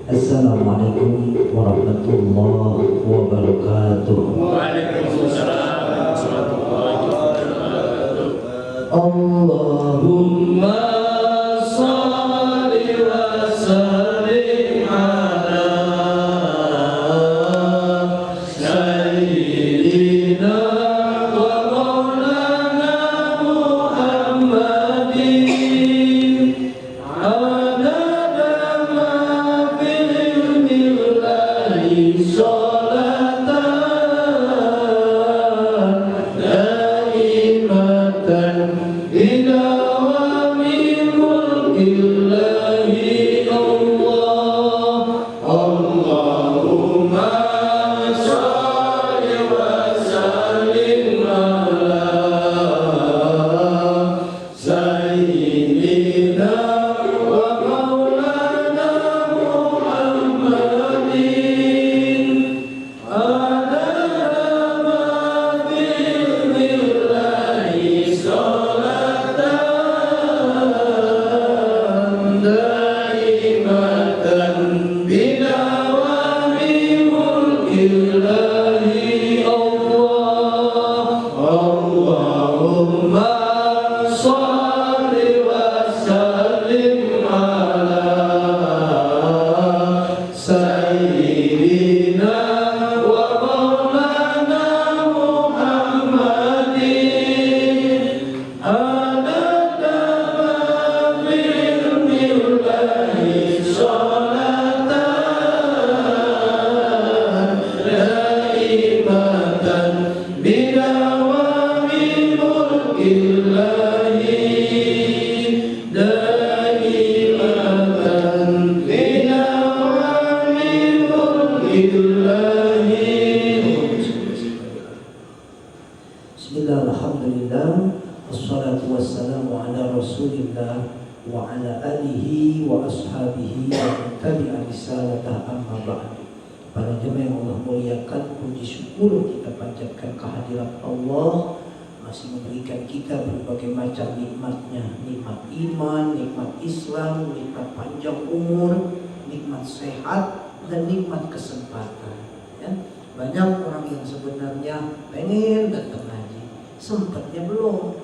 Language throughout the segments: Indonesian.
Assalamualaikum warahmatullahi wabarakatuh. Waalaikumsalam warahmatullahi wabarakatuh. Allahumma shalli wa sallim ala sayyidina wa maulana Muhammadin adada ma fil ilmillahi sholatan daimatan bidawami mulkillahi Allah. Allahumma sholli wa sallim ala sayyidina wa maulana Muhammadin adada ma fil ilmillahi sholatan daimatan bidawami mulkillahi Allah. Allahumma sholli wa sallim ala sayyidina wa maulana Muhammadin adada ma fil ilmillahi sholatan daimatan bidawami mulkillahi daimatan bidawami mulkillahi. Bismillah, alhamdulillah, wassalatu wassalamu ala rasulillah wa ala alihi wa ashabihi wa man tabi'a risalatah, amma ba'du. Para jemaah yang Allah muliakan, puji syukur kita panjatkan kehadirat Allah masih memberikan kita berbagai macam nikmatnya, nikmat iman, nikmat Islam, nikmat panjang umur, nikmat sehat, dan nikmat kesempatan. Ya. Banyak orang yang sebenarnya pengen datang ngaji, sempatnya belum.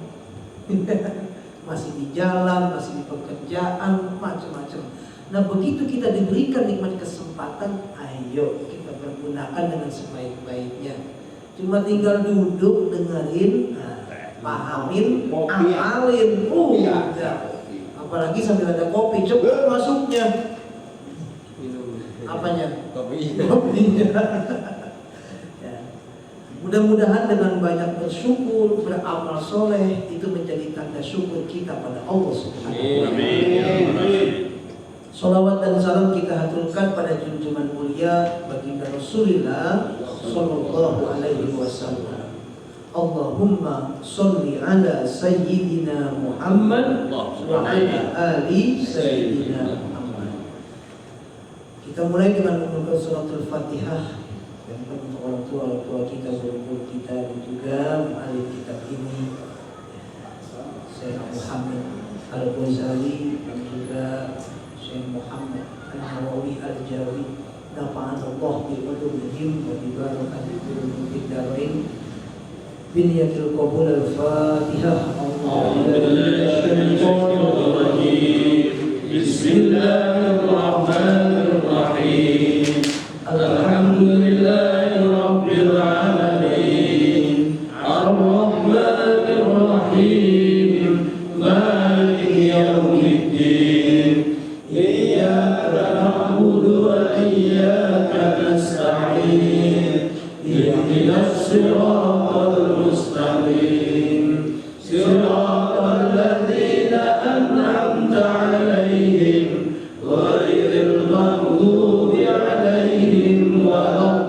Masih di jalan, masih di pekerjaan, macam-macam. Nah, begitu kita diberikan nikmat kesempatan, ayo kita pergunakan dengan sebaik-baiknya. Cuma tinggal duduk, dengerin, pahamin, amalin. Apalagi sambil ada kopi, coba masuknya. Apanya? Kopinya. Ya. Mudah-mudahan dengan banyak bersyukur, beramal soleh, itu menjadi tanda syukur kita pada Allah Subhanahu wa Ta'ala. Salawat dan salam kita haturkan pada junjungan mulia baginda Rasulullah sallallahu alaihi wasallam. Allahumma sholli ala sayyidina Muhammad wa ala ali sayyidina Muhammad. Kita mulai dengan membaca suratul Fatihah yang untuk orang tua kita, guru kita, dan juga ahli kitab ini, Syekh Muhammad Al-Ghazali dan juga Syekh Muhammad Al-Nawawi Al-Jawi, nafa'anallah bi ulumihim wa bi barakati qulubihim darain. Biniyatul qabul al-Fatihah. Bismillahirrahmanirrahim. Alhamdulillahi rabbil alamin. Ar-Rahmanir Rahim. Maliki yaumiddin. Iyyaka na'budu wa iyyaka nasta'in. Ihdinas siratal mustaqim. Siratal ladzina an'amta 'alaihim ghairil maghdubi 'alaihim waladdallin.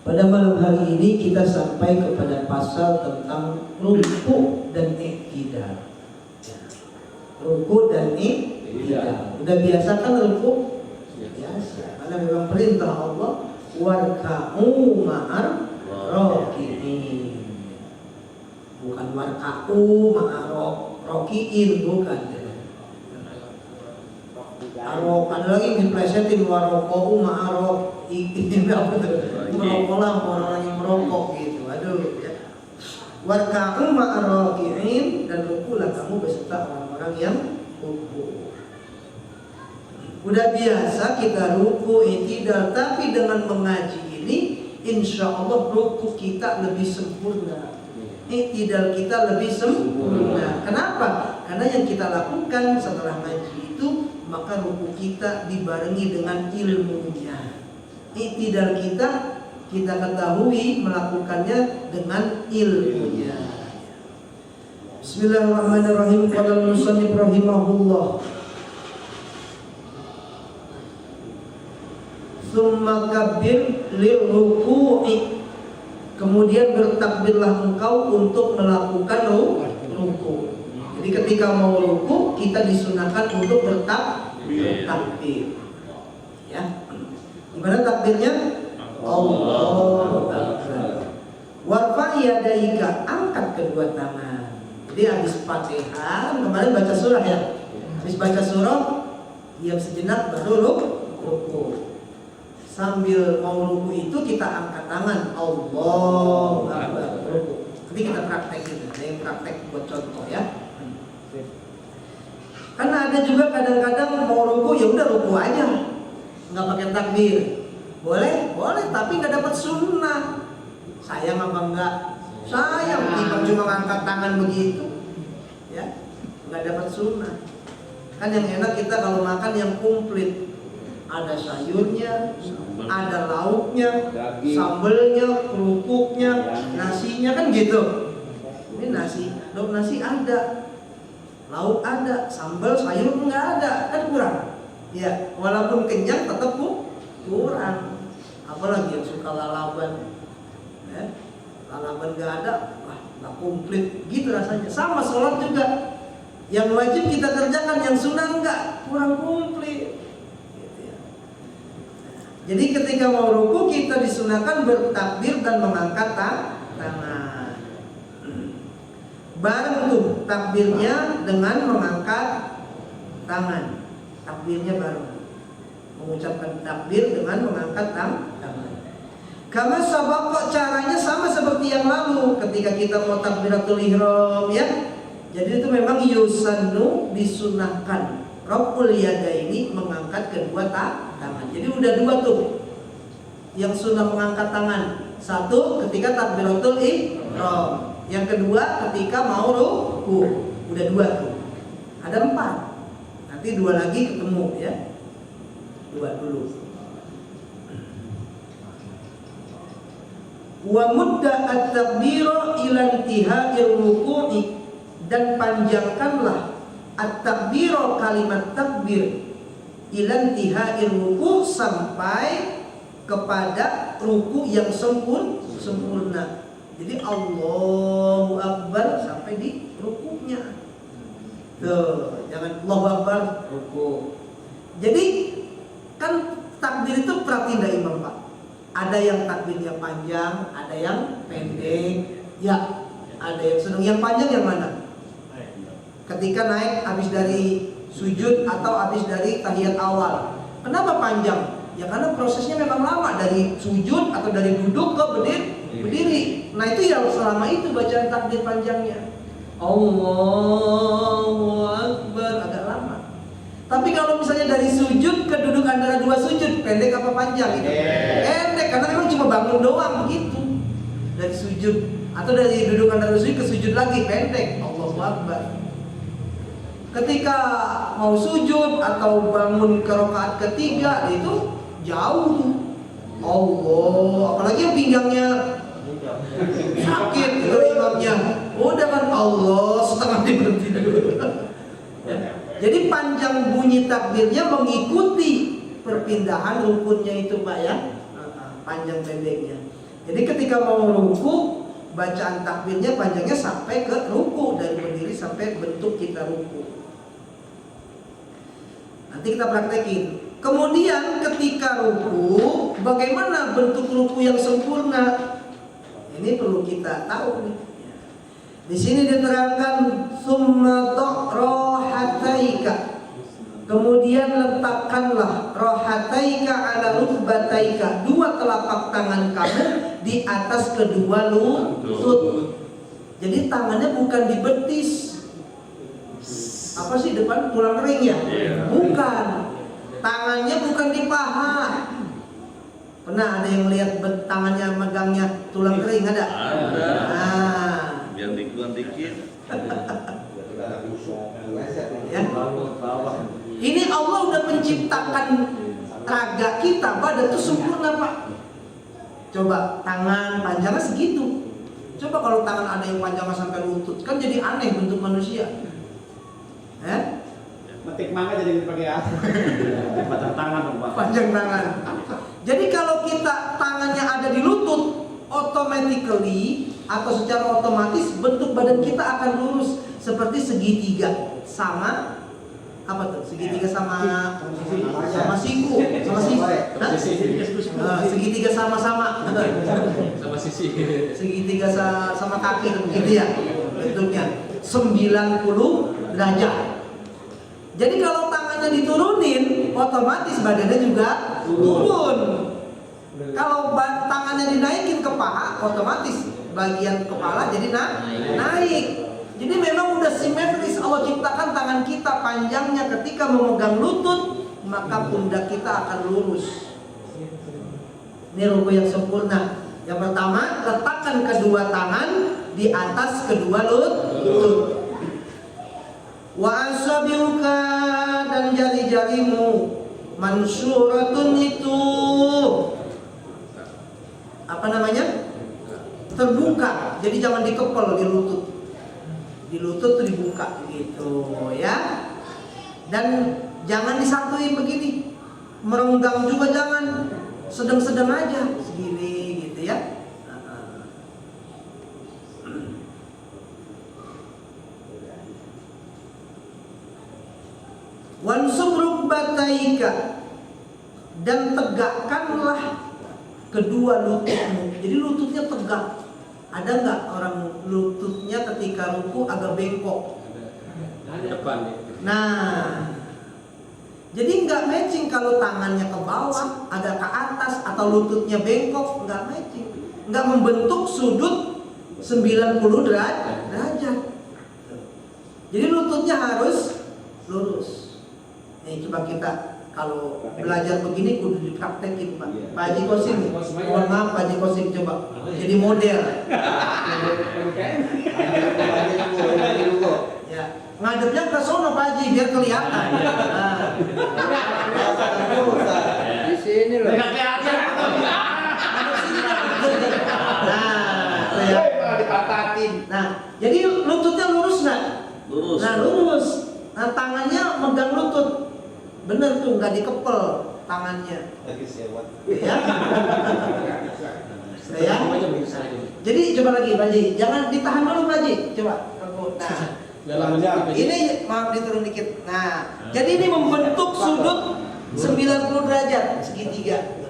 Pada malam hari ini kita sampai kepada pasal tentang ruku' dan iktidal. Ruku' dan iktidal. Udah biasa kan ruku'? Biasa. Karena memang perintah Allah, warka'u ma'ar raki'in. Bukan bukan warka'u ma'arokiin, bukan. Ada lagi diplesetin waroko'u ma'arokiin, apa tuh? Merokoklah orang yang merokok gitu. Aduh ya. Warka'u ma'arokiin, dan rukulah kamu beserta orang-orang yang ruku. Udah biasa kita ruku i'tidal, tapi dengan mengaji ini insya Allah ruku kita lebih sempurna, i'tidal kita lebih sempurna. Kenapa? Karena yang kita lakukan setelah ngaji itu, maka ruku kita dibarengi dengan ilmunya. I'tidal kita ketahui melakukannya dengan ilmunya. Bismillahirrahmanirrahim. Qala al-musannif rahimahullah, summa kabbir lirruku'i, kemudian bertakbirlah engkau untuk melakukan ruku. Jadi ketika mau ruku kita disunahkan untuk bertakbir. Ya. Gimana takbirnya? Allahu Akbar. Warfa' yadaika, angkat kedua tangan. Jadi habis Fatihah, kemarin baca surah ya. Habis baca surah, diam sejenak baru ruku. Sambil mau ruku itu kita angkat tangan, Allahu Akbar, ruku. Nanti kita praktekin, ada yang praktek buat contoh ya. Karena ada juga kadang-kadang mau ruku ya udah ruku aja, nggak pakai takbir. Boleh, tapi nggak dapat sunnah. Sayang apa enggak? Sayang, kita cuma ngangkat tangan begitu, ya, nggak dapat sunnah. Kan yang enak kita kalau makan yang komplit. Ada sayurnya, ada lauknya, sambelnya, kerupuknya, nasinya, kan gitu. Ini nasi ada, lauk ada, sambal, sayur nggak ada, kan kurang. Ya, walaupun kenyang tetap kurang. Apalagi yang suka lalaban, ya, lalaban nggak ada, wah nggak komplit, gitu rasanya. Sama sholat juga, yang wajib kita kerjakan, yang sunnah nggak, kurang komplit. Jadi ketika mau ruku kita disunahkan bertakbir dan mengangkat tangan. Bareng tuh takbirnya dengan mengangkat tangan. Takbirnya bareng. Mengucapkan takbir dengan mengangkat tangan. Karena sabab kok caranya sama seperti yang lalu ketika kita mau takbiratul ihram ya. Jadi itu memang yusannu, disunahkan. Raf'ul yadaini, mengangkat kedua tangan. Jadi udah dua tuh yang sunnah mengangkat tangan. Satu ketika takbiratul ihram, yang kedua ketika mau ruku. Udah dua tuh. Ada 4. Nanti 2 lagi ketemu ya. 2 dulu. Wa mudda at-takbira ila intihai ruku'i, dan panjangkanlah at-takbiro, kalimat takbir, ilan tihai ruku, sampai kepada ruku yang sempurna. Jadi Allahu Akbar sampai di rukunya. Tuh, jangan Allahu Akbar ruku. Jadi kan takbir itu pratinda imam Pak. Ada yang takbirnya panjang, ada yang pendek. Ya, ada yang sedang. Yang panjang yang mana? Ketika naik habis dari sujud atau habis dari tahiyat awal. Kenapa panjang? Ya karena prosesnya memang lama, dari sujud atau dari duduk ke berdiri. Nah itu yang selama itu bacaan takbir panjangnya. Allahu Akbar, agak lama. Tapi kalau misalnya dari sujud ke duduk antara 2 sujud, pendek apa panjang itu? Pendek, karena memang cuma bangun doang begitu. Dari sujud atau dari duduk antara 2 sujud ke sujud lagi, pendek. Allahu Akbar. Ketika mau sujud atau bangun ke rakaat ketiga itu jauh. Allah, apalagi yang pinggangnya sakit itu imamnya. Udah kan Allah setengah berhenti dulu. Jadi panjang bunyi takbirnya mengikuti perpindahan rukunnya itu Pak ya. Panjang pendeknya. Jadi ketika mau ruku, bacaan takbirnya panjangnya sampai ke ruku, dari berdiri sampai bentuk kita ruku. Nanti kita praktekin. Kemudian ketika ruku, bagaimana bentuk ruku yang sempurna? Ini perlu kita tahu nih. Di sini diterangkan summa rohataika. Kemudian letakkanlah rohataika ala rukbataika, dua telapak tangan kamu di atas kedua lutut. Jadi tangannya bukan di betis. Apa sih depan tulang kering ya? Bukan. Tangannya bukan di paha. Pernah ada yang lihat tangannya megangnya tulang kering ada? Ada. Nah. Yang dikuat dikit. Ya. Ini Allah udah menciptakan raga kita, badan itu sempurna Pak. Coba tangan panjangnya segitu. Coba kalau tangan ada yang panjangnya sampai lutut, kan jadi aneh bentuk manusia. Metik mangga jadi pakai apa? Panjang tangan dong Pak. Panjang tangan. Jadi kalau kita tangannya ada di lutut, automatically atau secara otomatis bentuk badan kita akan lurus seperti segitiga sama apa tuh? Segitiga sama siku, sama siku. Segitiga sama-sama. Sama sisi. Segitiga sama kaki begitu ya bentuknya. 90 derajat. Jadi kalau tangannya diturunin, otomatis badannya juga turun. Kalau tangannya dinaikin ke paha, otomatis bagian kepala jadi naik. Jadi memang udah simetris Allah ciptakan tangan kita panjangnya ketika memegang lutut, maka pundak kita akan lurus. Ini ruku yang sempurna. Yang pertama, letakkan kedua tangan di atas kedua lutut. Wa asabiuka, dan jari-jarimu mansuratun itu apa namanya? Terbuka. Jadi jangan dikepel di lutut. Di lutut tuh dibuka gitu ya. Dan jangan disatuin begini. Merenggang juga jangan. Sedang-sedang aja segini gitu ya. Wansub rukbataika, dan tegakkanlah kedua lututmu. Jadi lututnya tegak. Ada nggak orang lututnya ketika ruku agak bengkok? Depan. Nah, jadi nggak matching kalau tangannya ke bawah, agak ke atas, atau lututnya bengkok, nggak matching, nggak membentuk sudut 90 derajat. Jadi lututnya harus lurus. Nih coba kita kalau belajar begini kudu dipraktekin Pak. Pak Haji Kosim, mohon maaf Pak Haji Kosim, coba jadi model. Ya, ngadepnya ke sono Pak Haji biar kelihatan. Di sini loh. Nah, jadi lututnya lurus nggak? Lurus. Nah, lurus. Nah, tangannya megang lutut. Bener tuh, nggak dikepel tangannya. Ya. Ya. Jadi coba lagi Pak Haji, jangan ditahan dulu Pak Haji. Coba. Nah, ini maaf diturun dikit. Nah, jadi ini membentuk sudut 90 derajat segitiga.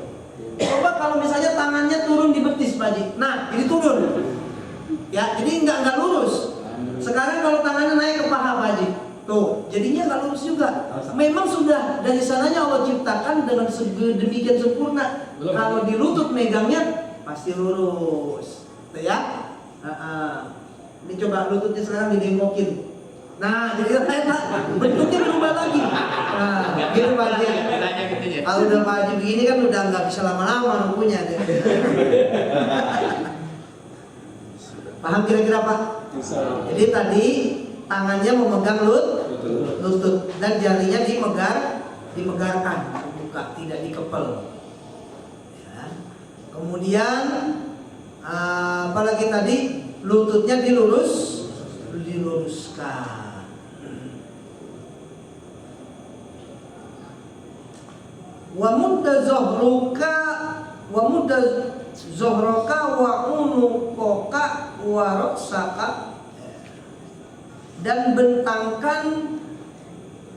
Coba kalau misalnya tangannya turun di betis Pak Haji. Nah, ini turun. Ya, jadi nggak lurus. Sekarang kalau tangannya naik ke paha Pak Haji. Tuh, jadinya nggak lurus juga. Memang sudah dari sananya Allah ciptakan dengan demikian sempurna. Kalau di lutut megangnya pasti lurus, tuh ya. Ini coba lututnya sekarang didengokin. Nah, jadi enak. Bentuknya berubah lagi. Nah, gitu Pak Haji. Kalau udah Pak Haji begini kan udah nggak bisa lama-lama rukunya deh. Paham kira-kira Pak? Jadi tadi tangannya memegang lutut dan jarinya dimegarkan, buka, tidak dikepel. Ya. Kemudian apalagi tadi lututnya diluruskan. Wa mudda zohroka wa unukoka wa roksaka, dan bentangkan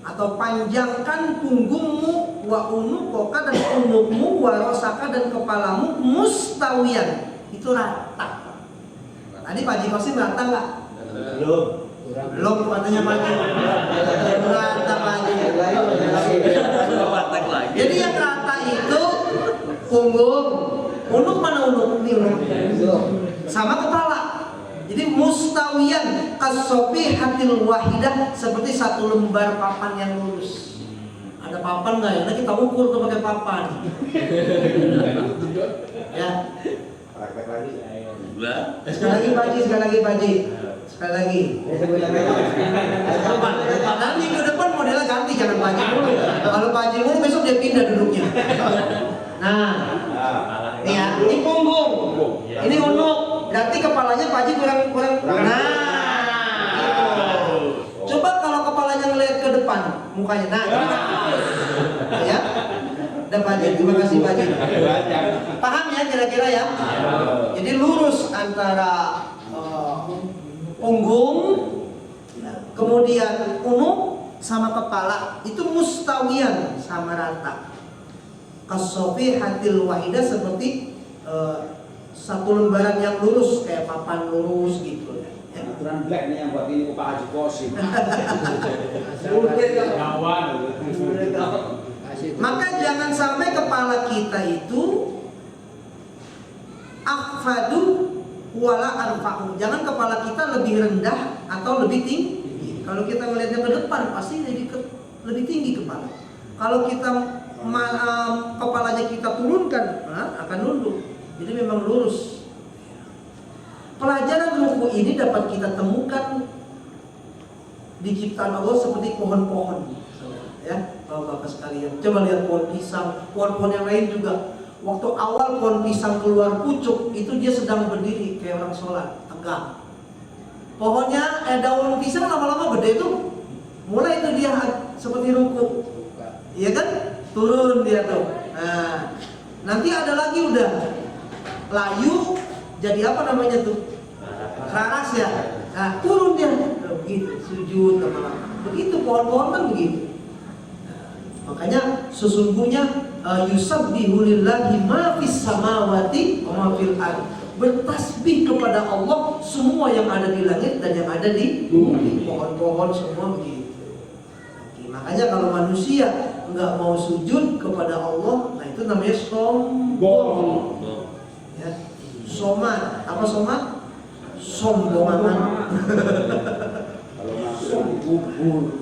atau panjangkan punggungmu, wa unukoka, dan punggungmu, wa rosaka, dan kepalamu mustawiyan, itu rata. Tadi Pak Haji Kosim rata nggak? Belum katanya Pak Haji. Rata Pak Haji. Jadi yang rata itu punggung, unuk mana unuk? Ini unuk. Sama kepala. Jadi mustawiyan kasofi hatil wahidah, seperti satu lembar papan yang lurus. Ada papan nggak ya? Nah, kita ukur tuh pakai papan. Ya. Sekali lagi Pak Haji. Sekali lagi. Nanti minggu depan modelnya ganti, jangan Pak Haji dulu. Kalau Pak Haji dulu besok dia pindah duduknya. Nah, ini ya, ini punggung, ini unuk. Berarti kepalanya Pak Haji kurang. Nah, gitu. Coba kalau kepalanya ngelihat ke depan, mukanya. Nah, ya. Dan Pak Haji, terima kasih Pak Haji. Paham ya kira-kira ya? Jadi lurus antara punggung, kemudian unuk sama kepala itu mustawiyan, sama rata. Kasofi hatil wahidah, seperti satu lembaran yang lurus, kayak papan lurus gitu. Aturan black nih yang buat ini Pak Haji Kosim. Maka jangan sampai kepala kita itu akhfadu wala anfa'u. Jangan kepala kita lebih rendah atau lebih tinggi. Kalau kita melihatnya ke depan pasti lebih tinggi kepala. Kalau kita kepalanya kita turunkan, akan nunduk. Jadi memang lurus. Pelajaran ruku ini dapat kita temukan di ciptaan Allah seperti pohon-pohon. Ya, Bapak sekalian, coba lihat pohon pisang, pohon-pohon yang lain juga. Waktu awal pohon pisang keluar pucuk, itu dia sedang berdiri kayak orang sholat, tegak. Pohonnya, daun pisang lama-lama gede tuh, mulai itu dia seperti ruku, iya kan? Turun dia tuh. Nah, nanti ada lagi udah layu, jadi apa namanya tuh? Raras ya. Nah, turun dia, begitu, sujud lama-lama. Begitu pohon-pohon kan begitu. Makanya sesungguhnya yusabbihu lillahi ma fis samawati wa ma fil ardh. Bertasbih kepada Allah semua yang ada di langit dan yang ada di bumi. Pohon-pohon semua begitu. Makanya kalau manusia enggak mau sujud kepada Allah, nah itu namanya sombong. Ya. Somat, apa somat? Sombongan. Kalau masuk kubur.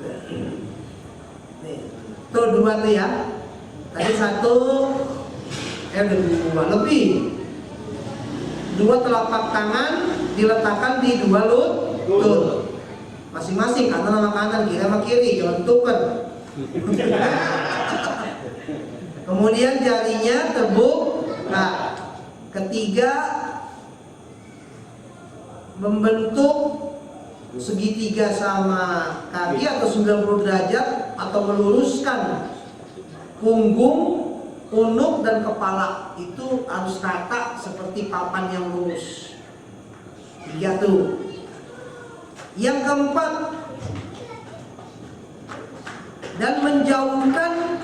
Tuh dua tuh ya. Tadi satu, dua lebih. Dua telapak tangan diletakkan di dua lutut. Masing-masing kanan sama kanan, kiri sama kiri, jangan tuker. Kemudian jarinya terbuka. Ketiga, membentuk segitiga sama kaki atau 90 derajat, atau meluruskan punggung, unuk dan kepala itu harus rata seperti papan yang lurus. Tiga tuh. Yang keempat, dan menjauhkan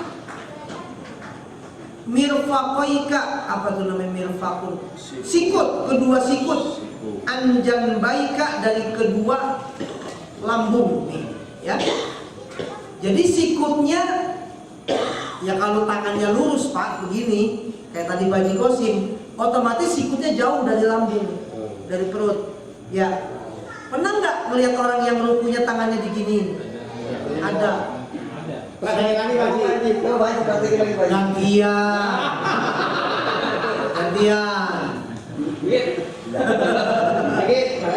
mirfaqaika. Apa tuh namanya mirfaqun? Sikut, kedua sikut. Anjanbaika, dari kedua lambung nih, ya. Jadi sikutnya, ya kalau tangannya lurus Pak begini, kayak tadi Pak Haji Kosim, otomatis sikutnya jauh dari lambung, dari perut. Ya, pernah nggak melihat orang yang rukunya tangannya diginiin? Ada. Gantian.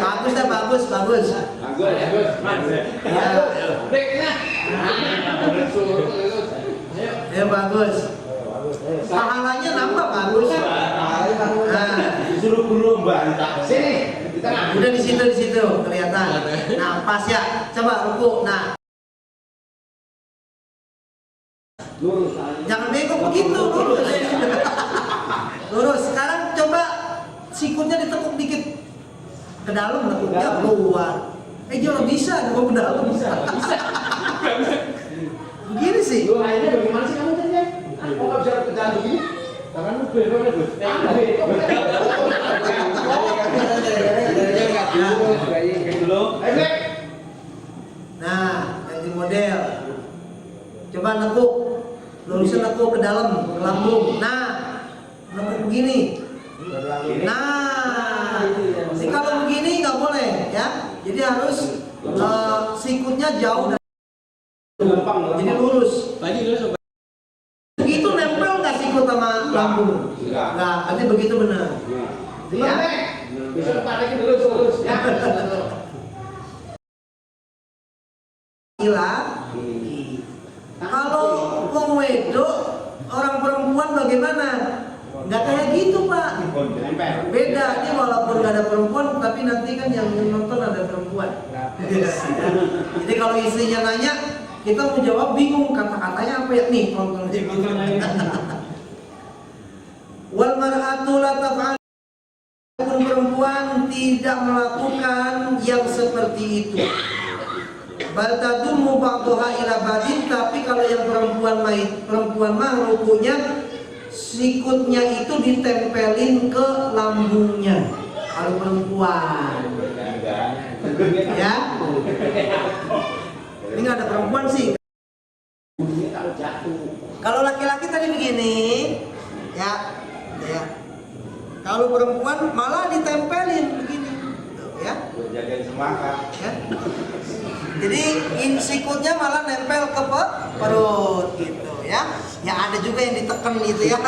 Bagus dah, bagus. Ya bagus. Pahalanya nambah bagus. Nah, disuruh guru bantah. Sini. Udah di situ kelihatan. Nah, pas ya. Coba ruku. Nah. Lurus. Jangan bengkok begitu, lurus. Lurus. Sekarang coba sikutnya ditekuk dikit ke dalam, tekuknya keluar. Jangan bisa, gua ke dalam bisa. Begini sih. Lu akhirnya bagaimana sih kamu tadi? Kok nggak bisa ke dalam begini? Tangan lu beda, Gus. Nah, ganti model. Coba nekuk, lurusin nekuk ke dalam, ke lambung. Nah, nekuk begini. Nah, jadi kalau begini nggak boleh ya. Jadi harus sikutnya jauh dari. Jadi lurus. Begitu nempel nggak sikut sama lambung? Nggak. Nanti begitu benar. Ya. Kalau wong wedok, orang perempuan bagaimana? Nggak kayak gitu Pak. Beda, dia walaupun nggak ada perempuan, tapi nanti kan yang nonton ada perempuan. Jadi kalau istrinya nanya, kita mau jawab bingung, kata-katanya apa ya nih? Tonton aja gitu. Wal mar'atu la taf'al, perempuan tidak melakukan yang seperti itu. Bal tadumu ba'daha ila badin, tapi kalau yang perempuan mah rukunya sikutnya itu ditempelin ke lambungnya. Kalau perempuan ya, ini nggak ada perempuan sih. Kalau laki-laki tadi begini ya. Kalau perempuan malah ditempelin begini ya. Jagain semangat Ya. Jadi sikutnya malah nempel ke perut gitu ya. Ya ada juga yang ditekan gitu ya.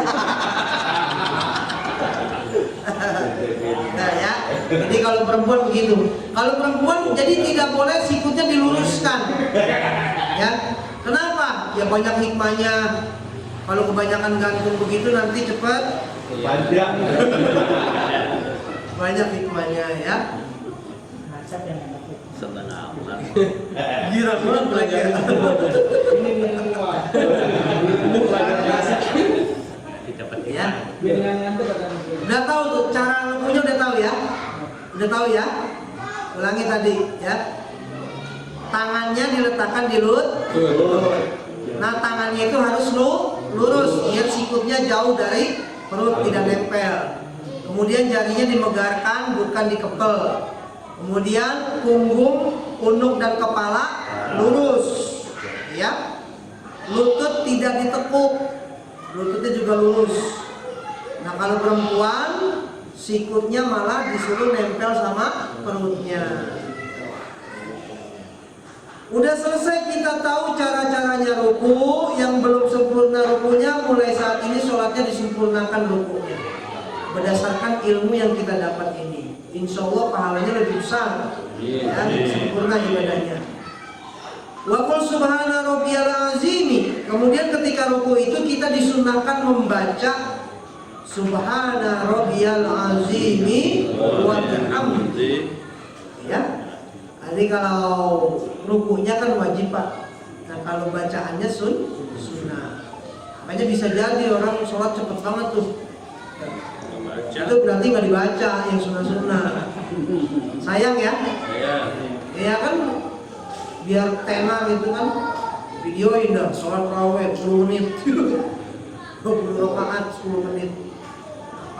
Nah ya. Jadi kalau perempuan begitu. Kalau perempuan jadi tidak boleh sikutnya diluruskan. Ya. Kenapa? Ya banyak hikmahnya. Kalau kebanyakan gantung begitu nanti cepat panjang. Banyak hikmahnya ya. Gila banget lagi. Ya. Udah tahu tuh cara lukunya, udah tahu ya? Udah tahu ya? Ulangi tadi ya. Tangannya diletakkan di lutut. Nah, tangannya itu harus lurus, biar sikutnya jauh dari perut, tidak nempel. Kemudian jarinya dimegarkan, bukan dikepel. Kemudian punggung, punuk dan kepala lurus, ya. Lutut tidak ditekuk, lututnya juga lurus. Nah kalau perempuan sikutnya malah disuruh nempel sama perutnya. Udah selesai kita tahu cara-caranya ruku. Yang belum sempurna rukunya, mulai saat ini sholatnya disempurnakan rukunya berdasarkan ilmu yang kita dapat ini. Insya Allah pahalanya lebih besar ya, sempurna ibadahnya. Wa qul subhana rabbiyal azimi. Kemudian ketika ruku itu kita disunahkan membaca subhana rabbiyal azimi wa bihamdi. Ya. Jadi kalau rukunya kan wajib Pak. Nah kalau bacaannya sunnah. Makanya bisa jadi orang sholat cepet banget tuh. Itu berarti nggak dibaca yang sunnah-sunnah. Sayang ya. Ya kan biar tenar gitu kan. Videoin dah sholat raweh 10 menit. 20 rakaat 10 menit.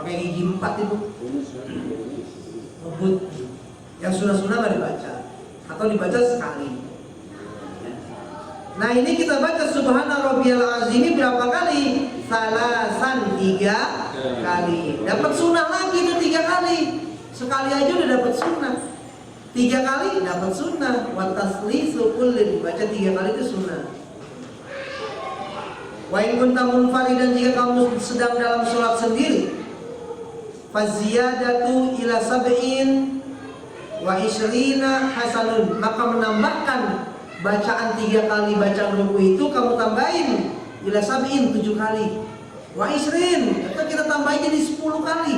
Pakai gigi 4 itu. Ngebut. Yang sunnah-sunnah nggak dibaca. Atau dibaca sekali. Nah ini kita baca subhana rabbiyal azim berapa kali? Salasan 3 kali. Dapat sunnah lagi itu 3 kali. Sekali aja udah dapat sunnah. 3 kali dapat sunnah. Wa taslisu kullin, baca 3 kali itu sunnah. Wa in kunta munfaridan, jika kamu sedang dalam sholat sendiri, faziyadatu ila sab'in wa isrina hasanun, maka menambahkan bacaan 3 kali bacaan ruku itu kamu tambahin ila sab'in 7 kali, wa isrin atau kita tambahin jadi 10 kali,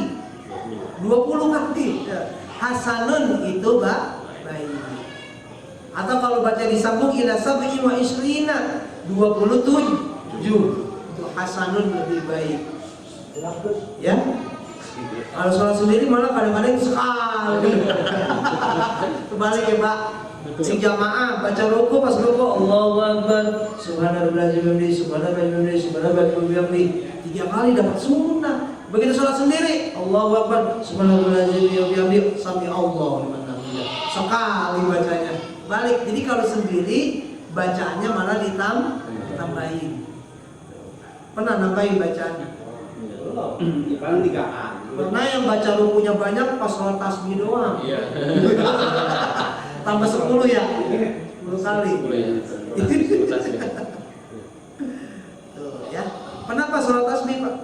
20 kali ya. Hasanun itu baik. Atau kalau baca disambung ila sab'in wa isrina 27 itu hasanun lebih baik ya. Kalau sholat sendiri malah kadang-kadang sekali. Kebalik ya Pak. Si jamaah baca ruku, pas ruku Allahu Akbar, subhanallahi wa bihamdihi, subhanallahi wa bihamdihi 3 kali dapat sunnah. Begitu sholat sendiri Allahu Akbar, subhanallahi wa bihamdihi, sami Allahu liman hamid sekali bacanya. Balik. Jadi kalau sendiri bacaannya malah ditambahin. Pernah nambahin bacaannya? Paling 3-an. Pernah yang baca rukunya banyak pas sholat tasbih doang. Iya. Tambah 10 ya? 10 kali. Tuh ya. Pernah pas sholat tasbih, Pak?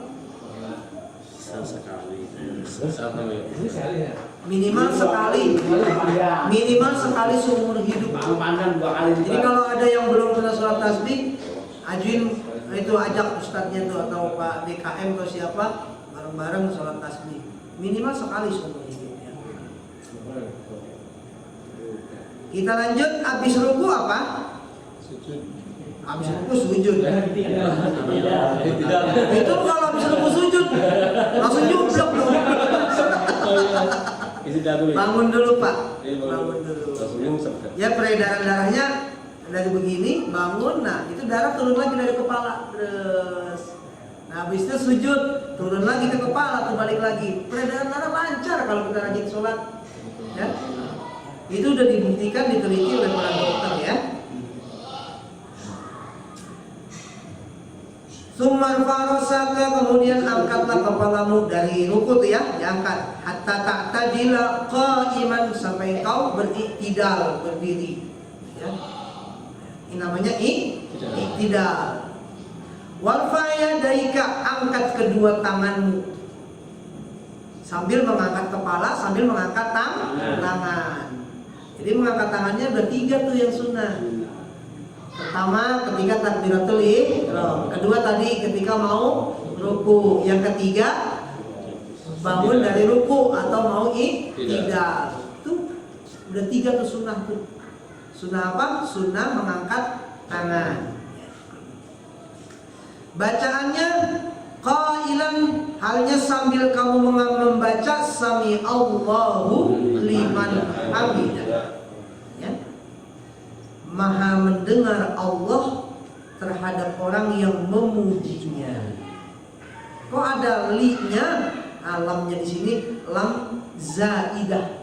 Minimal sekali. Minimal sekali seumur hidup. Pandang 2 kali. Jadi kalau ada yang belum pernah sholat tasbih, ajuin itu, ajak ustadznya tuh atau Pak DKM atau siapa, bareng-bareng sholat tasbih. Minimal sekali seumur hidupnya. Kita lanjut, habis ruku apa? Sujud. Habis ruku sujud. Tidak. Itu kalau habis ruku sujud langsung jublok dong. Bangun dulu Pak. Bangun dulu. Ya peredaran darahnya dari begini, bangun, nah itu darah turun lagi dari kepala. Terus nah habis itu sujud, turun lagi ke kepala, tuh balik lagi. Peredaran darah lancar kalau kita rajin sholat. Ya. Itu udah dibuktikan, diteliti oleh para dokter ya. Sumar farosaka, kemudian angkatlah kepalamu dari ruku ya, diangkat. Hatta ta'tadila qa'iman, sampai kau beriktidal, berdiri. Ya. Ini namanya iktidal. Walfayadaika, angkat kedua tanganmu sambil mengangkat kepala, sambil mengangkat tangan. Jadi mengangkat tangannya ada 3 tuh yang sunnah. Pertama ketika takbiratul ihram, kedua tadi ketika mau ruku, yang ketiga bangun dari ruku atau mau iktidal. Tuh udah 3 tuh sunnah tuh. Sunnah apa? Sunnah mengangkat tangan. Bacaannya qailan, halnya sambil kamu membaca sami Allahu liman hamidah. Ya. Maha mendengar Allah terhadap orang yang memujinya. Kok ada li-nya? Alamnya di sini lam zaidah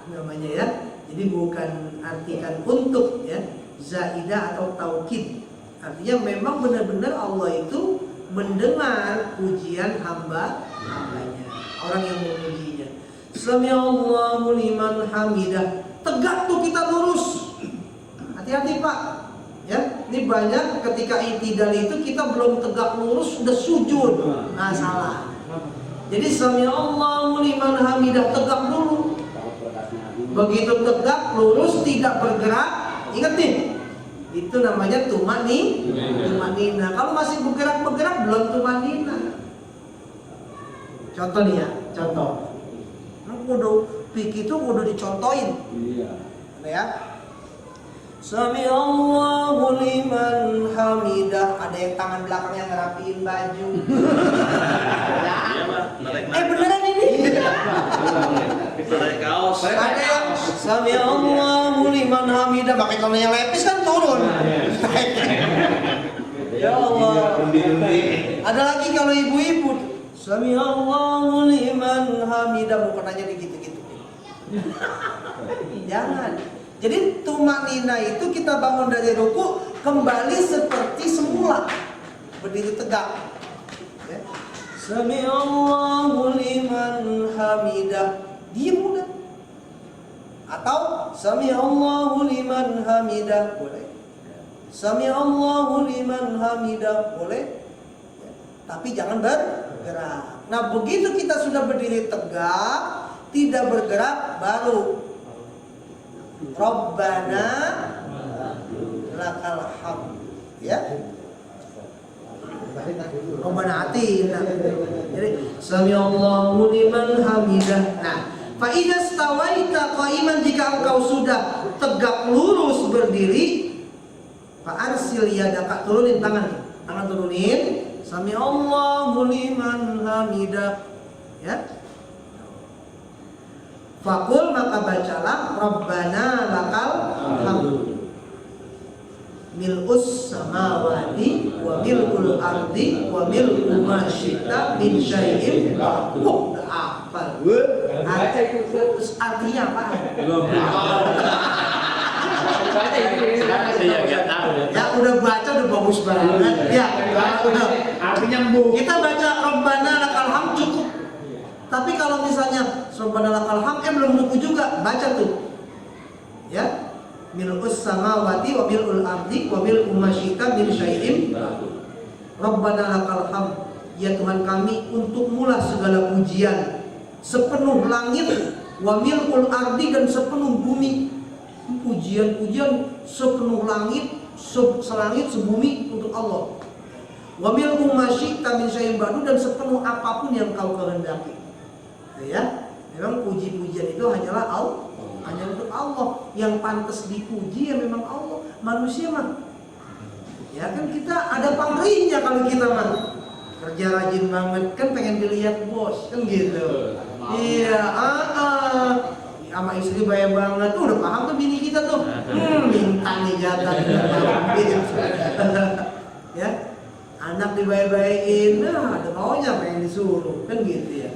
namanya ya. Jadi bukan artikan untuk ya, zaidah atau taukid. Artinya memang benar-benar Allah itu mendengar pujian hambanya, orang yang memujinya. Sami'allahu liman hamidah. Tegak tuh kita lurus. Hati-hati Pak. Ya, ini banyak ketika iktidal itu kita belum tegak lurus sudah sujud. Nah, salah. Jadi sami'allahu liman hamidah, tegak dulu. Begitu tegak lurus tidak bergerak, ingat nih. Itu namanya tumanina. Kalau masih bergerak-bergerak belum tumanina. Contoh nih ya, contoh. Fikih itu udah dicontohin. Iya. Ya. Sami'allahu liman hamidah. Ada yang tangan belakangnya ngerapiin baju. Beneran ini? Tarik kaos. Ada yang sami'allahu liman hamidah, pakai celana yang lepis kan turun. Ya Allah. Ada lagi kalau ibu-ibu, sami'allahu liman hamidah, bukannya digitu-gitu. Jangan. Jadi tumanina itu kita bangun dari ruku kembali seperti semula, berdiri tegak. Ya. Sami'allahu liman hamidah, diam udah. Atau sami'allahu liman hamidah, boleh. Sami'allahu liman hamidah, boleh. Ya. Tapi jangan bergerak. Nah begitu kita sudah berdiri tegak, tidak bergerak, baru Rabbana lakal hamd. Ya. Rabbana atina. Jadi sami'allahu liman hamidah. Nah, fa idza stawaita qa'iman, jika engkau sudah tegak lurus berdiri, fa arsil yadaka, turunin tangan. Tangan turunin. Sami'allahu liman hamidah. Ya. Fakul, maka bacalah Rabbana lakal hamd mil'us samawati wa mil'ul ardi wa mil'u ma syi'ta min syai'in. Udah hafal. Baca itu Ustaz. Artinya apa? Belum. Baca itu. Sekarang saya nggak tahu. Ya udah baca udah bagus banget. Ya, udah. Artinya bu. Kita baca Rabbana lakal hamd cukup. Tapi kalau misalnya Rabbana lakal hamd belum buku juga, baca tuh. Ya. Mil'us samawati wa mil'ul ardi wa mil'u ma syi'ta min syai'in. Rabbana lakal hamd. Ya Tuhan kami, untukmu-lah segala pujian, sepenuh langit, wa mil'ul ardi, dan sepenuh bumi. Pujian-pujian sepenuh langit, selangit, sebumi untuk Allah. Wa mil'u ma syi'ta min syai'in ba'du, dan sepenuh apapun yang kau kehendaki. Ya, memang puji-pujian itu hanyalah Allah, hanya untuk Allah. Yang pantas dipuji ya memang Allah. Manusia mah, ya kan kita ada pamrihnya kalau kita mah. Kerja rajin banget kan pengen dilihat bos kan gitu. Iya, sama istri baik banget tuh, udah paham tuh bini kita tuh. Minta nih jatah ya. Anak dibaik-baikin, nah ada maunya pengen disuruh kan gitu ya.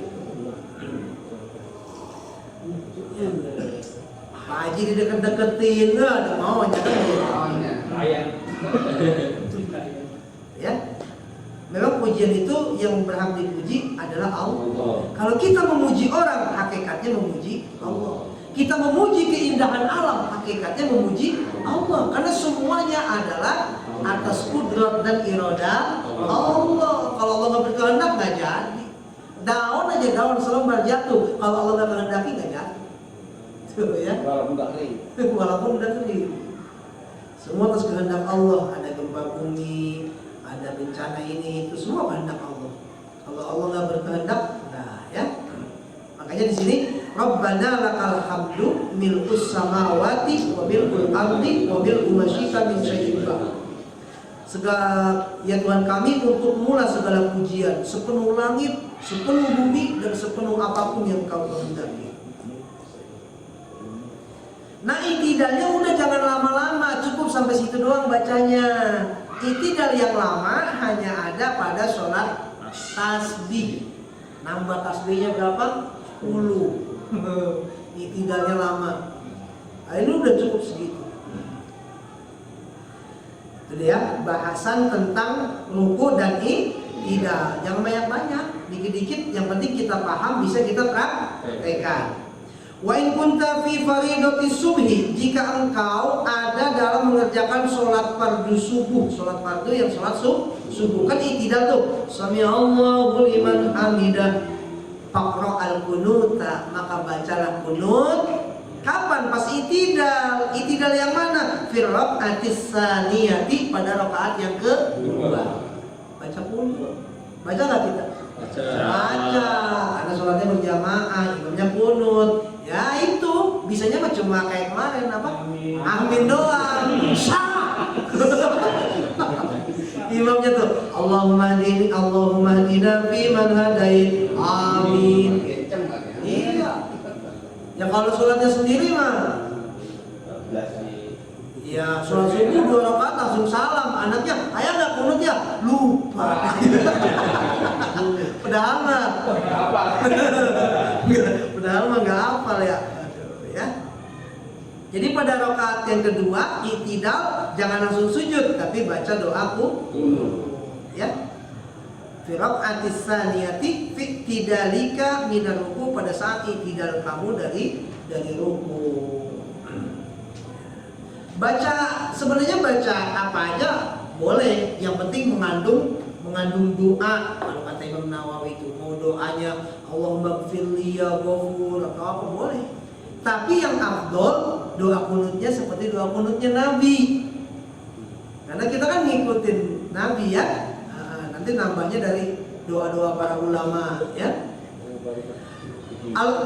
Pak Haji dideket-deketin, nah ada maunya kan gitu. Ya. Memang pujian itu yang berhak dipuji adalah Allah. Kalau kita memuji orang, hakikatnya memuji Allah. Kita memuji keindahan alam, hakikatnya memuji Allah. Karena semuanya adalah atas kudrat dan iradah Allah. Kalau Allah nggak berkehendak nggak jadi. Daun aja, daun selembar jatuh. Kalau Allah nggak kehendaki nggak jadi. Tuh ya. Walaupun udah kering. Semua atas kehendak Allah. Ada gempa bumi, ada bencana ini, itu semua kehendak Allah. Kalau Allah nggak berkehendak, nah ya. Makanya di sini Rabbana lakal hamdu mil'us samawati wa mil'ul ardi wa mil'u ma syi'ta min syai'in ba'd. Segala ya Tuhan kami, untukmu lah segala pujian, sepenuh langit, sepenuh bumi, dan sepenuh apapun yang kau kehendaki. Nah, itidalnya udah jangan lama-lama, cukup sampai situ doang bacanya. Itidal yang lama hanya ada pada sholat tasbih. Nambah tasbihnya berapa? 10. Itidalnya lama. Nah, ini udah cukup segitu. Itu ya, bahasan tentang ruku dan itidal. Jangan banyak-banyak, dikit-dikit. Yang penting kita paham, bisa kita praktekkan. Wa in kunta fi faridatis subhi, jika engkau ada dalam mengerjakan sholat fardu subuh, sholat fardu yang sholat subuh kan itidal tuh. Sami Allahu liman hamidah, faqra al-qunuta, maka bacalah kunut. Kapan? Pas itidal. Itidal yang mana? Fi raka'atis tsaniyati, pada rakaat yang kedua. Baca kunut. Baca enggak kita? Baca. Karena sholatnya berjamaah, imamnya kunut. Ya itu, bisanya mah cuma kayak kemarin apa? Amin doang. Sah. Imamnya tuh Allahumma hdina fi man hadait. Amin. Iya. Ya kalau sholatnya sendiri mah, ya sholat subuh 2 rakaat langsung salam. Anaknya, ayah nggak kunut ya? Lupa. Padahal mah nggak hafal ya. Aduh, ya. Jadi pada rakaat yang kedua itidal jangan langsung sujud, tapi baca doaku. Ya. Fi raka'atis tsaniyati fi tidalika minar ruku, pada saat itidal kamu dari ruku. Baca, sebenarnya baca apa aja boleh, yang penting mengandung doa. Kalau kata Imam Nawawi itu mau doanya Allahumma gfirli ya ghafur atau apa boleh. Tapi yang afdol doa kunutnya seperti doa kunutnya Nabi. Karena kita kan ngikutin Nabi ya. Nanti nambahnya dari doa-doa para ulama ya.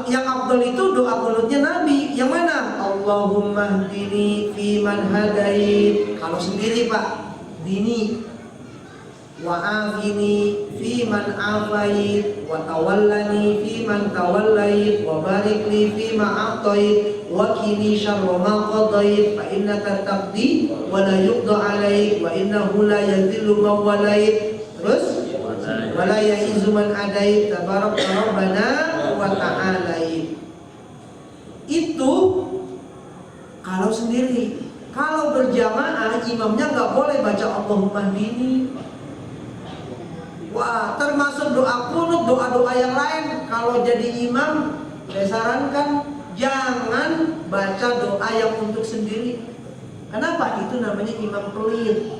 Yang afdol itu doa kunutnya Nabi. Yang mana? Allahumma hdini fi man hadait. Kalau sendiri Pak, dini. Wa afini fi man afait, wa tawallani fi man tawallait, wa barik li fi ma a'tait, wa qini syarra ma qadait, fa innaka taqdi wa la yuqda 'alaik, wa innahu la yadhillu man walait. Terus wala ya'izu man adait, tabarak rabbana wa ta'alait. Itu kalau sendiri. Kalau berjamaah imamnya nggak boleh baca Allahumma hdini. Wah, termasuk doa kunut, doa-doa yang lain. Kalau jadi imam, saya sarankan jangan baca doa yang untuk sendiri. Kenapa? Itu namanya imam pelit.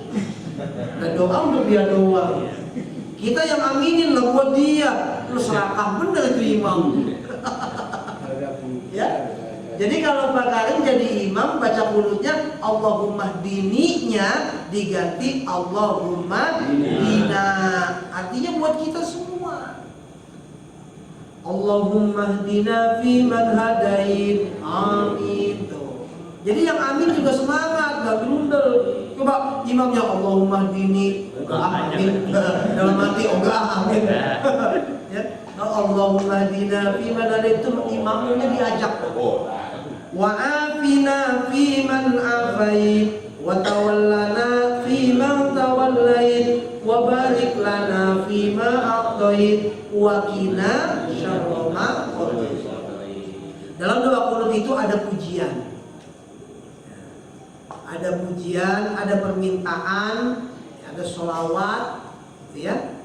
Nah, doa untuk dia doang. Kita yang aminin lah buat dia. Lu serakah bener itu imam. Ya. Jadi kalau Pak Karim jadi imam baca kunutnya Allahumma hdininya diganti Allahumma hdina. Artinya buat kita semua. Allahumma hdina fi man hadait. Amin. Tuh. Jadi yang amin juga semangat, gak gerundel. Coba imamnya Allahumma hdini, amin. Dalam hati amin. Ya. Allahumma hdina fi man hadait itu imamnya diajak. Wa afina fi man afait wa tawallana fi man tawallait wa barik lana fi ma a'tait wa qina syarra ma qadait. Dalam doa kunut itu ada pujian. Ada pujian, ada permintaan, ada sholawat, ya.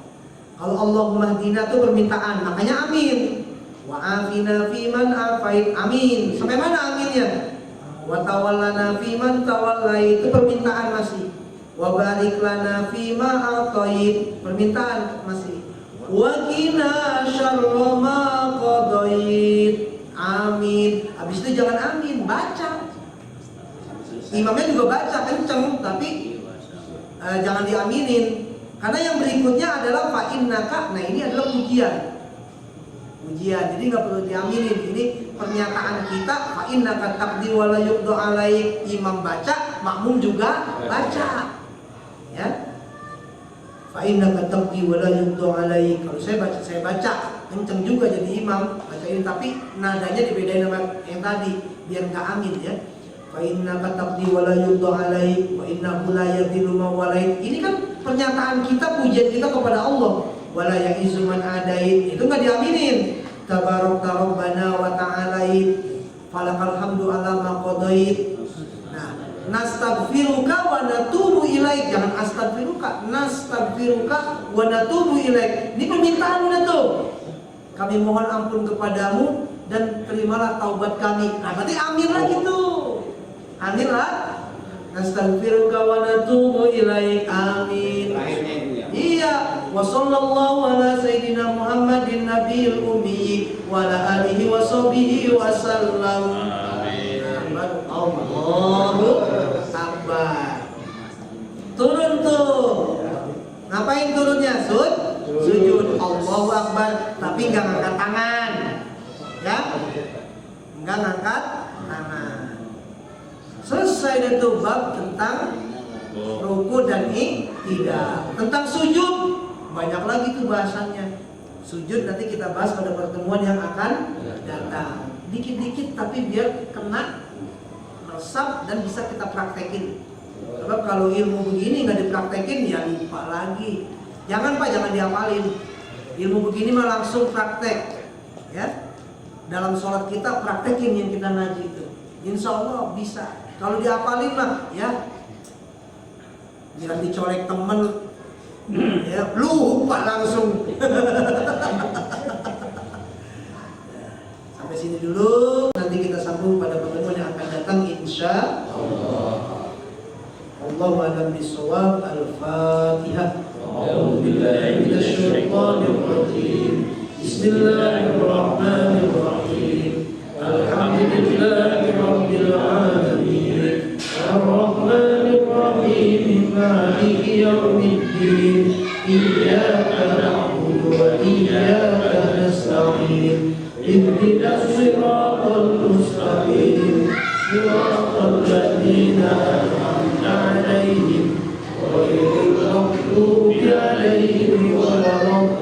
Kalau Allahumma hdina itu permintaan, makanya amin. Wa afina fi man afait, amin. Sampai mana aminnya? Wa tawallana fi man tawallait, itu permintaan masih. Wa barik lana fi ma a'tait, permintaan masih. Wa qina syarra ma qadait, amin. Habis itu jangan amin, baca. Imamnya juga baca kenceng, tapi jangan diaminin. Karena yang berikutnya adalah fa innaka. Nah, ini adalah pujian. Jadi nggak perlu diaminin. Ini pernyataan kita. Fa innaka taqdi wa la yuqda alaik. Imam baca, makmum juga baca. Ya. Fa innaka taqdi wa la yuqda alaik. Kalau saya baca kenceng juga jadi imam baca ini, tapi nadanya dibedain sama yang tadi biar nggak amin ya. Fa innaka taqdi wa la yuqda alaik wa innahu la yadhillu man walait. Ini kan pernyataan kita, pujian kita kepada Allah. Wala ya'izu man adait, itu nggak diaminin. Tabarakta rabbana wa ta'alait, falakal hamdu ala ma qadait. Nah, nastaghfiruka wa natubu ilaik, jangan astaghfiruka, nastaghfiruka wa natubu ilaik. Ini permintaan udah tuh. Kami mohon ampun kepadamu dan terimalah taubat kami. Nah, berarti amin lagi tuh. Amin lah. Nastaghfiruka wa natubu ilaik, amin. Terakhirnya itu ya. Iya, wa sallallahu ala sayyidina Muhammadin nabiyil ummi wa ala alihi wa sahbihi wa sallam. Amin. Allahu akbar. Turun tuh. Ngapain turunnya? Sujud. Allahu akbar, tapi enggak ngangkat tangan. Ya? Enggak ngangkat tangan. Selesai itu bab tentang ruku dan tidak. Tentang sujud banyak lagi tuh bahasannya. Sujud nanti kita bahas pada pertemuan yang akan datang. Dikit-dikit tapi biar kena meresap dan bisa kita praktekin. Sebab kalau ilmu begini nggak dipraktekin ya lupa lagi. Jangan Pak, jangan dihafalin. Ilmu begini mah langsung praktek. Ya. Dalam sholat kita praktekin yang kita ngaji itu. Insya Allah bisa. Kalau dihafalin mah ya jangan dicolek temen ya lupa langsung. Sampai sini dulu, nanti kita sambung pada pertemuan yang akan datang insya Allah. Allahu a'lam bishawab. Al-Fatihah. A'udzu billahi minasy syaithanir rajim. Bismillahirrahmanirrahim. Alhamdulillahi rabbil alamin. Ar-Rahmanir Rahim. Maliki yaumiddin. Iyyaka na'budu wa iyyaka nasta'in. Ihdinas siratal mustaqim. Siratal ladzina an'amta 'alaihim ghairil maghdubi 'alaihim waladdallin.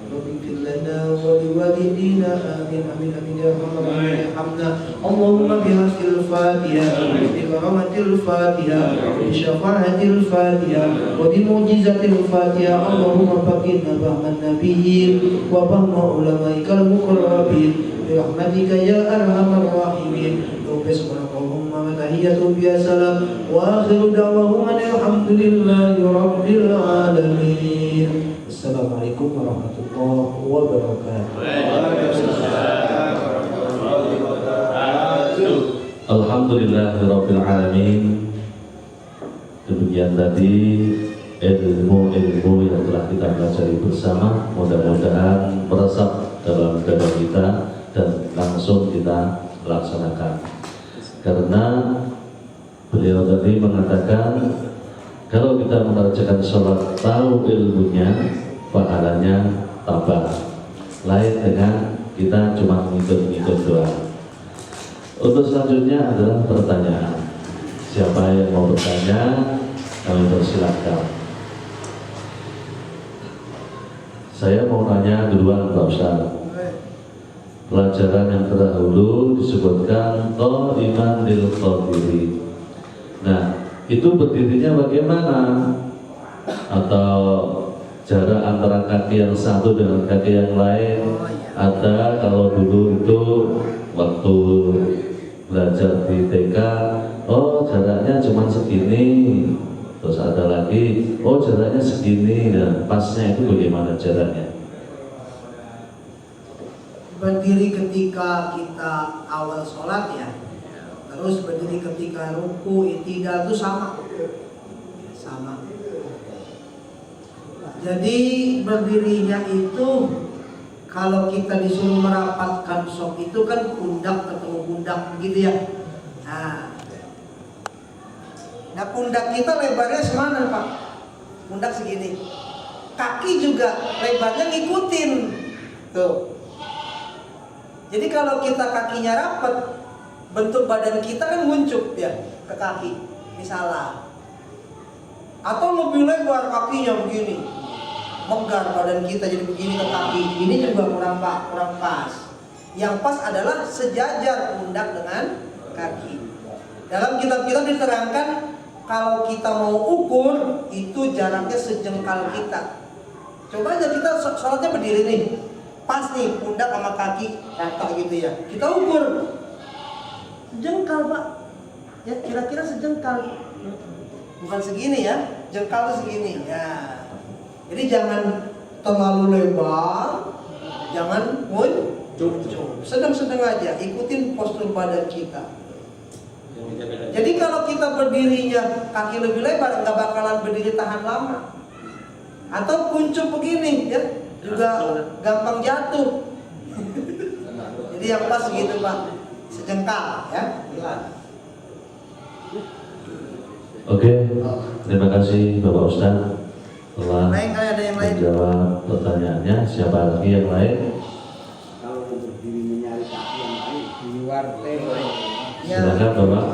Rabbana wa liwalidina amin amin amin ya rabbal alamin. ارحمنا اللهم بحق الفاتحة بكرامة الفاتحة بشفاعة الفاتحة وبمعجزة الفاتحة اللهم فقنا فهم النبيين وفهم علمائك المقربين برحمتك يا أرحم الراحمين اللهم وتحيتهم فيها سلام وآخر دعواهم أن الحمد لله رب العالمين. Assalamualaikum warahmatullahi wabarakatuh. Alhamdulillahirabbil alamin. Demikian tadi ilmu-ilmu yang telah kita pelajari bersama, mudah-mudahan meresap dalam dada kita dan langsung kita laksanakan. Karena beliau tadi mengatakan kalau kita mengerjakan sholat tahu ilmunya, pahalanya tambah. Lain dengan kita cuma ngikut-ngikut doang. Untuk selanjutnya adalah pertanyaan. Siapa yang mau bertanya, kami persilahkan. Saya mau tanya duluan Pak Ustaz. Pelajaran yang terdahulu disebutkan qaiman lil qadiri. Nah, itu berdirinya bagaimana? Atau jarak antara kaki yang satu dengan kaki yang lain? Ada kalau dulu itu waktu belajar di TK, oh jaraknya cuma segini. Terus ada lagi, oh jaraknya segini. Dan pasnya itu bagaimana jaraknya? Berdiri ketika kita awal sholat ya, terus berdiri ketika ruku, i'tidal itu sama. Jadi berdirinya itu kalau kita disuruh merapatkan sok itu kan pundak ketemu pundak begitu ya. Nah pundak kita lebarnya semana Pak? Pundak segini. Kaki juga lebarnya ngikutin. Tuh. Jadi kalau kita kakinya rapat, bentuk badan kita kan muncup ya ke kaki. Ini salah. Atau lebih lebar kakinya begini. Megar badan kita jadi begini ke kaki. Ini juga kurang pas. Yang pas adalah sejajar pundak dengan kaki. Dalam kitab-kitab diterangkan kalau kita mau ukur itu jaraknya sejengkal kita. Coba aja kita sholatnya berdiri nih, pas nih pundak sama kaki rata gitu ya. Kita ukur sejengkal Pak. Ya kira-kira sejengkal. Bukan segini ya, jengkal tuh segini ya. Jadi jangan terlalu lebar, jangan muncul, sedang-sedang aja, ikutin postur badan kita. Jadi kalau kita berdirinya kaki lebih lebar, nggak bakalan berdiri tahan lama. Atau kuncup begini, ya, juga gampang jatuh. Jadi yang pas gitu Pak, sejengkal, ya. Oke, terima kasih Bapak Ustadz telah menjawab pertanyaannya. Siapa lagi yang lain? Kalau berdiri menyari kaki yang lain di luar tema. Silakan Bapak.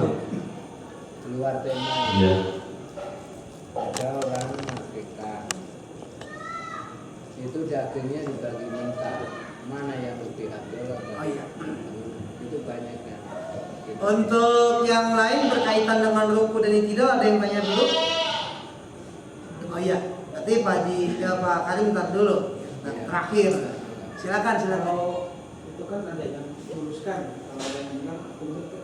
Luar tema. Ya. Ada orang Afrika. Itu dagingnya dibagi minta. Mana yang lebih adil? Itu banyak kan. Untuk yang lain berkaitan dengan ruku dan i'tidal ada yang tanya dulu? Oh iya. Nanti Pak Karim ntar dulu. Terakhir. Silakan. Kalau itu kan ada yang meluruskan, kalau ada yang bilang untuk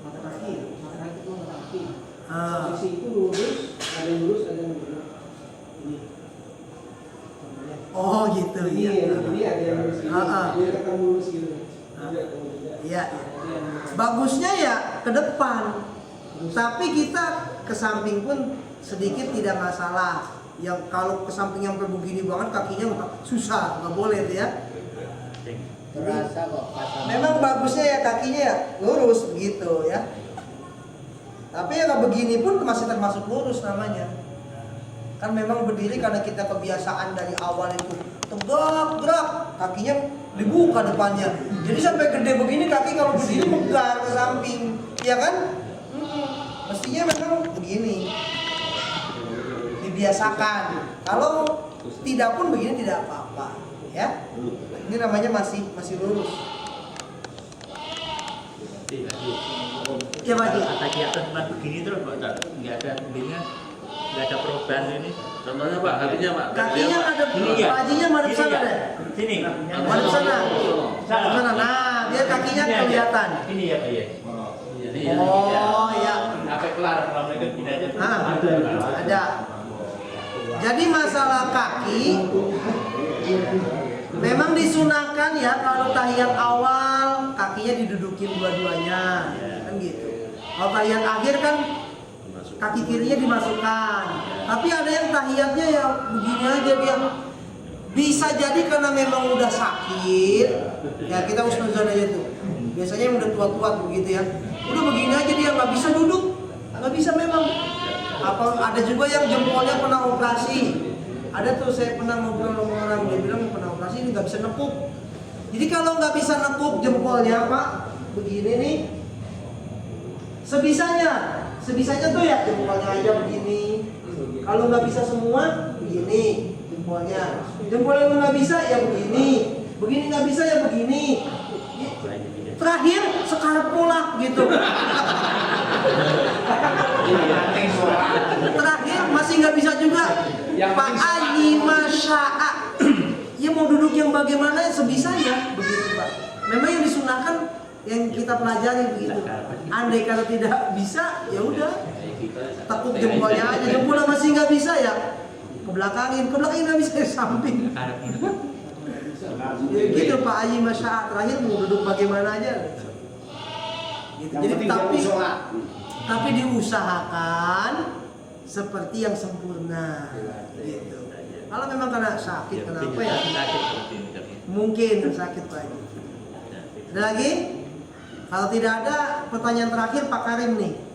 mata kaki itu mata kaki. Posisi itu lurus, ada yang lurus, ada yang benar. Ini. Oh gitu. Ini ada yang lurus ini. Dia akan lurus gitu. Iya. Bagusnya ya ke depan. Tapi kita ke samping pun sedikit tidak masalah. Yang kalau ke samping yang begini banget kakinya susah, nggak boleh tuh ya. Terasa kok. Memang bagusnya ya kakinya ya lurus begitu ya. Tapi ya nggak begini pun masih termasuk lurus namanya. Kan memang berdiri karena kita kebiasaan dari awal itu tegak gerak, kakinya dibuka depannya. Jadi sampai gede begini kaki kalau berdiri megar ke samping, ya kan? Mestinya memang begini. Dibiasakan. Kalau tidak pun begini tidak apa-apa, ya. Ini namanya masih lurus. Ya Pak Haji. Kaki atas cuma begini terus Pak Ustaz. Nggak ada ininya, nggak ada perubahan ini. Contohnya Pak, kakinya Pak. Kakinya ada Ini ya. Pak Hajinya madep Ini sana ya. deh. Sini. Madep sana. Sana. Nah, dia kakinya Ini aja. kelihatan. Ini ya Pak ya. Oh ya. Sampai kelar kalau mereka gini aja. Ada. Jadi masalah kaki memang disunahkan ya kalau tahiyat awal kakinya didudukin dua-duanya, kan gitu. Kalau tahiyat akhir kan kaki kirinya dimasukkan. Tapi ada yang tahiyatnya ya begini aja dia. Bisa jadi karena memang udah sakit. Ya kita husnuzon aja tuh. Biasanya yang udah tua-tua begitu ya. Udah begini aja dia nggak bisa duduk, nggak bisa memang. Apa ada juga yang jempolnya pernah operasi. Ada tuh saya pernah ngobrol sama orang dia bilang pernah operasi ini nggak bisa nekuk. Jadi kalau nggak bisa nekuk jempolnya Pak, begini nih. Sebisanya tuh ya jempolnya aja begini. Kalau nggak bisa semua begini jempolnya. Jempolnya nggak bisa ya begini. Begini nggak bisa ya begini. Terakhir sekarang pula gitu. Terakhir masih nggak bisa juga. Pak Haji Masya'a. Ya mau duduk yang bagaimana sebisanya begitu Pak. Memang yang disunahkan yang kita pelajari begitu. Andai kalau tidak bisa ya udah tekuk jempolnya aja. Jempolnya masih nggak bisa ya ke belakangin nggak bisa ke samping. Ya, gitu Pak Haji Masya'a terakhir mau duduk bagaimana aja. Gitu. Jadi tapi diusahakan seperti yang sempurna. Gitu. Kalau memang karena sakit kenapa ya? Mungkin sakit Pak Haji. Ada lagi? Kalau tidak ada pertanyaan terakhir Pak Karim nih.